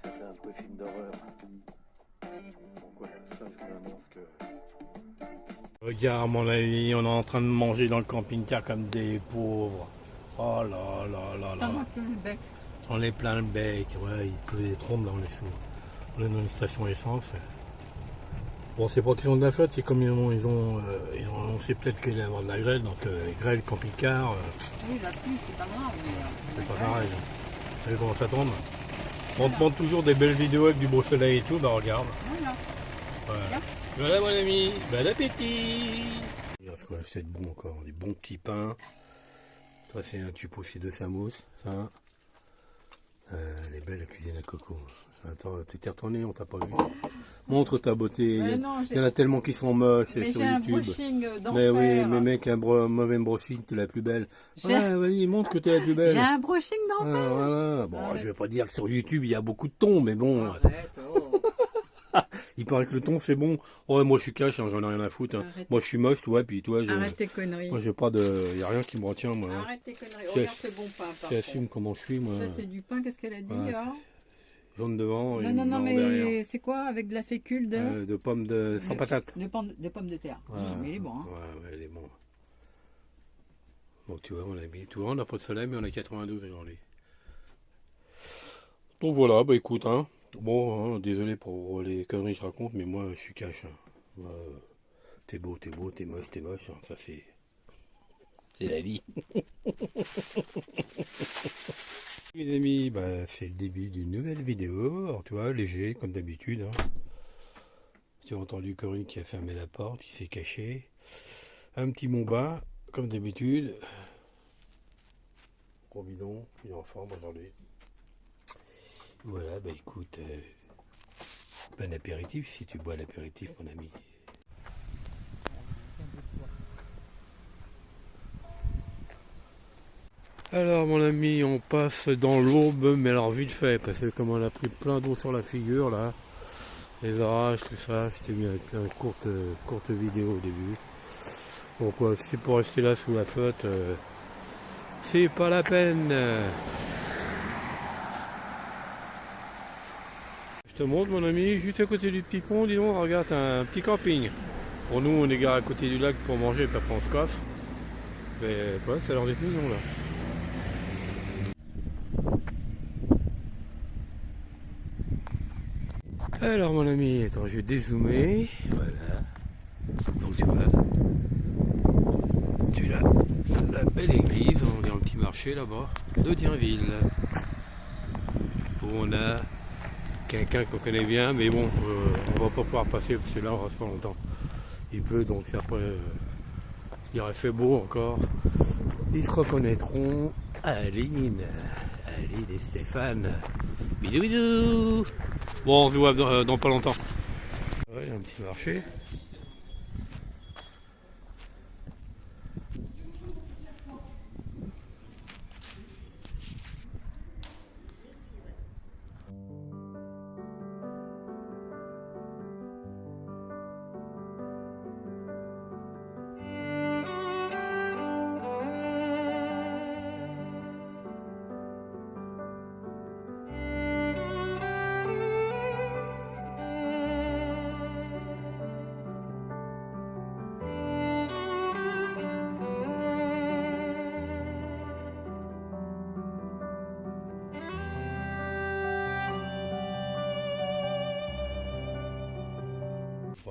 C'était un peu film d'horreur. Donc voilà, ça je vous annonce que... Regarde mon ami, on est en train de manger dans le camping-car comme des pauvres. Oh là là là là. On est plein le bec, ouais, il pleut des trompes là, on est sous. On est dans une station essence. Bon, c'est pas qu'ils ont de la flotte, c'est comme on sait peut-être qu'il va y avoir de la grêle, donc grêle, camping-car. Oui, la pluie, c'est pas grave, mais. C'est pas pareil. Vous savez comment ça tombe? On te montre toujours des belles vidéos avec du beau soleil et tout, bah regarde. Voilà. Voilà, voilà mon ami, bon appétit! Regarde ce qu'on achète de bon encore, des bons petits pains. Toi, c'est un tube aussi de samousse, ça. Elle est belle la cuisine à coco. Attends, tu t'es retourné, on t'a pas vu. Montre ta beauté. Il y en a tellement qui sont moches sur YouTube. Mais oui, mais mec, un mauvais brushing, t'es la plus belle. Ouais, vas-y, montre que t'es la plus belle. J'ai un brushing d'enfer. Voilà. Bon, je vais pas dire que sur YouTube il y a beaucoup de tons, mais bon. Arrête, oh. Il paraît que le ton c'est bon. Ouais, moi je suis cash, hein, j'en ai rien à foutre. Hein. Moi je suis moche, toi, puis toi, arrête tes conneries. Moi j'ai pas de. Y a rien qui me retient, moi. Arrête tes conneries. Regarde ce bon pain, par j'assume comment je suis, moi. Ça, c'est du pain, qu'est-ce qu'elle a dit, là? Jaune devant et non, mais derrière. c'est quoi? Avec de la fécule de pommes sans patates. De pommes de terre. Mais il est bon, hein. Ouais, il est bon. Donc tu vois, on a mis. Tu vois, on n'a pas de soleil, mais on a 92 aujourd'hui. Donc voilà, bah écoute, hein. Bon, hein, désolé pour les conneries que je raconte, mais moi je suis cash. Hein. T'es beau, t'es moche, hein. Ça c'est la vie. Les amis, bah, c'est le début d'une nouvelle vidéo. Alors tu vois, léger comme d'habitude. Hein. Tu as entendu Corinne qui a fermé la porte, qui s'est caché. Un petit Momba, comme d'habitude. Gros bidon, il est en forme aujourd'hui. Voilà, bah écoute, bon apéritif si tu bois l'apéritif, mon ami. Alors mon ami, on passe dans l'aube, mais alors vite fait, parce que comme on a pris plein d'eau sur la figure là, les orages, tout ça, je t'ai mis avec une courte vidéo au début. Pourquoi si c'est pour rester là sous la flotte, c'est pas la peine. Je te montre mon ami, juste à côté du petit pont, dis donc, regarde, un petit camping. Pour nous, on est garé à côté du lac pour manger, puis après on se casse. Mais ouais, c'est leur décision là. Alors mon ami, attends, je vais dézoomer. Voilà. Donc tu vois, la belle église, on est en petit marché là-bas, de Dienville. Où on a quelqu'un qu'on connaît bien, mais bon, on va pas pouvoir passer parce que là on reste pas longtemps. Il pleut, donc après il aurait fait beau encore. Ils se reconnaîtront. Aline et Stéphane. Bisous bisous. Bon, on se voit dans pas longtemps. Ouais, il y a un petit marché.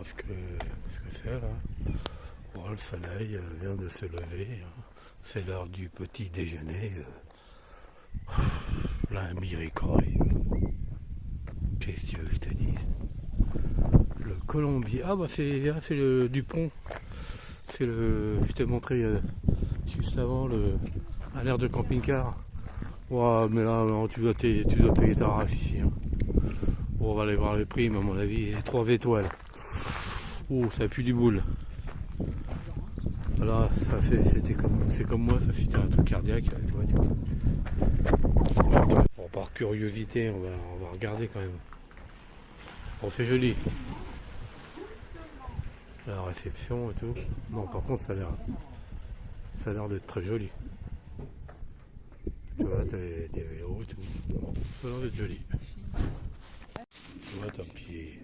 Ce que c'est là. Bon, le soleil vient de se lever. Hein. C'est l'heure du petit déjeuner. Là, un miricoy. Qu'est-ce que tu veux que je te dise? Le colombier. Ah bah c'est le Dupont. C'est le. Je t'ai montré juste avant à l'air de camping-car. Wow, mais là non, tu dois payer ta race ici. Hein. Bon, on va aller voir les prix, mais à mon avis, 3 étoiles. Oh, ça pue du boule. Voilà, ça c'est comme moi, ça c'était un truc cardiaque. Tu vois. Bon, par curiosité, on va regarder quand même. Bon, c'est joli. la réception et tout. Non, par contre, ça a l'air d'être très joli. Tu vois, t'as des vélos et tout. Bon, ça a l'air d'être joli. Tu vois, t'as un petit...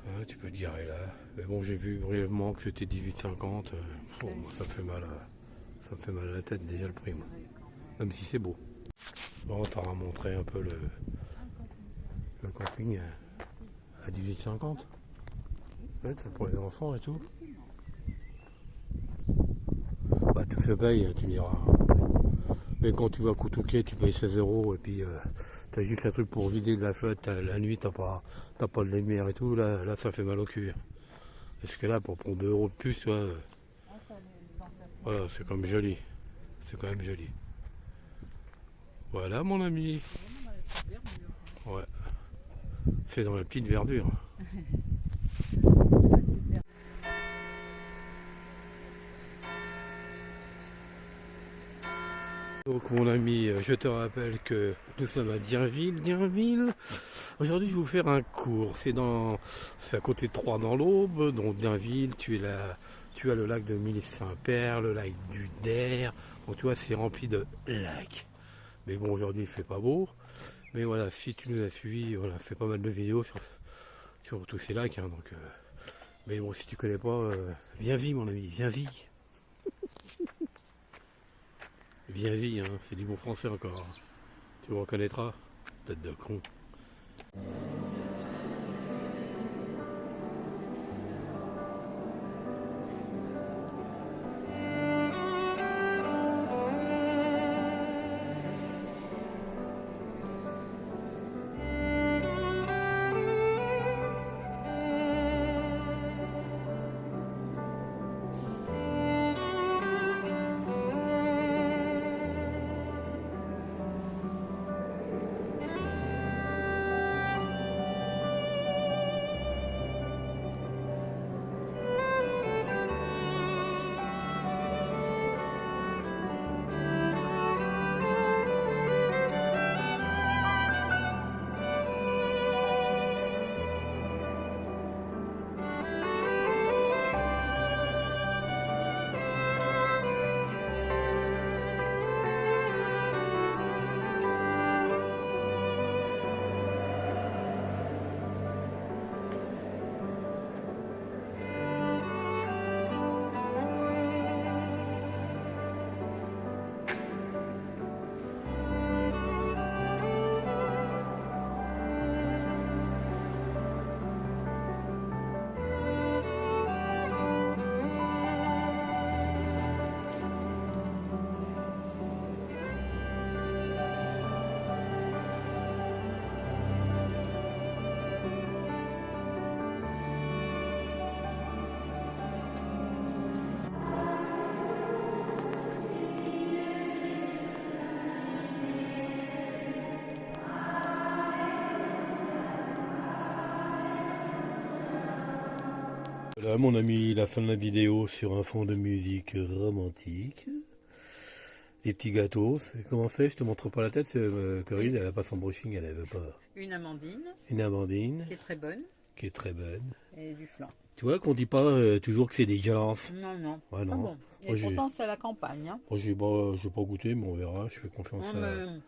Ah, tu peux te garer là. Mais bon, j'ai vu brièvement que c'était 18,50. Moi, ça me fait mal à la tête déjà le prix, moi. Même si c'est beau. Bon, on t'aura montré un peu le camping à 18,50. Ouais, t'as pour les enfants et tout. Bah, tout se paye, tu me diras. Mais quand tu vas à Koutouké, tu payes 16 € et puis t'as juste un truc pour vider de la flotte. La nuit, t'as pas de lumière et tout. Là, ça fait mal au cul. Parce que là, pour 2 € de plus, ouais, voilà, c'est quand même joli. C'est quand même joli. Voilà, mon ami. Ouais. C'est dans la petite verdure. Donc mon ami, je te rappelle que nous sommes à Dirville. Aujourd'hui je vais vous faire un cours. C'est à côté de Troyes dans l'Aube. Donc Dirville, tu as le lac de Milly-Saint-Père, le lac du Der. Donc tu vois, c'est rempli de lacs. Mais bon, aujourd'hui il fait pas beau. Mais voilà, si tu nous as suivis, voilà, fait pas mal de vidéos sur tous ces lacs. Hein, donc, mais bon, si tu connais pas, viens-y mon ami, viens-y. Viens-y, hein, c'est du bon français encore. Tu me reconnaîtras, tête de con. Voilà mon ami, la fin de la vidéo sur un fond de musique romantique. Des petits gâteaux. Comment c'est? Je te montre pas la tête, Corinne, elle a pas son brushing, elle veut pas. Une amandine. Une amandine. Qui est très bonne. Qui est très bonne. Et du flan. Tu vois qu'on dit pas toujours que c'est dégueulasse. Non, non. Ouais, non. Ah bon. Et moi, pourtant c'est à la campagne. Hein. Moi, je vais pas goûter, mais on verra. Je fais confiance à... Il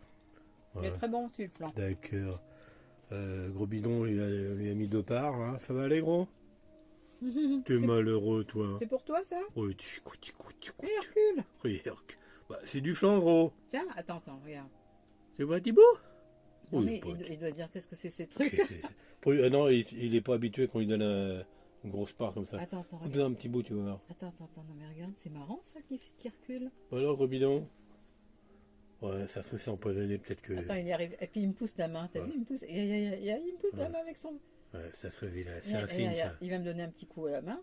Voilà. est très bon aussi le flan. D'accord. Gros bidon, lui a mis 2 parts. Hein. Ça va aller, gros? T'es malheureux, toi. C'est pour toi, ça? Oui, Et Hercule. Regarde. Bah, c'est du flan, gros. Tiens, attends, regarde. C'est pas Thibaut? Non, Oui, mais il doit dire qu'est-ce que c'est ces trucs. Non, il est pas habitué qu'on lui donne une grosse part comme ça. Attends, Coupe un petit bout, tu vas voir. Attends, non mais regarde, c'est marrant ça qui recule. Alors, gros bidon? Ouais, ça se fait, c'est empoisonné, peut-être que... Attends, il y arrive. Et puis il me pousse la main, t'as vu, il me pousse. Il me pousse la main avec son... Ouais, ça se fait, c'est un signe, ça. Il va me donner un petit coup à la main.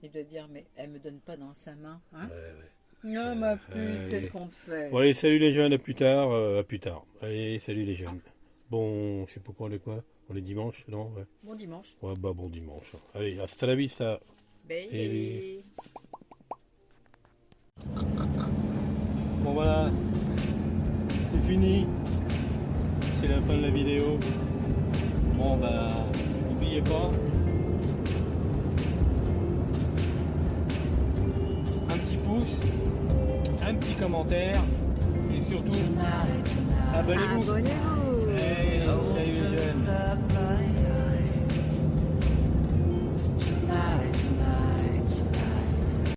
Il doit dire, mais elle me donne pas dans sa main. Hein? Ouais. Non, ma puce, qu'est-ce qu'on te fait? Bon, allez, salut les jeunes, à plus tard. Allez, salut les jeunes. Bon, je sais pas quoi, on est dimanche, non? Ouais. Bon dimanche. Ouais, bah bon dimanche. Allez, hasta la vista. Bye. Bon voilà, c'est fini. C'est la fin de la vidéo. Bon bah, n'oubliez pas, un petit pouce, un petit commentaire et surtout, abonnez-vous. Abonnez-vous. Hey, salut les jeunes.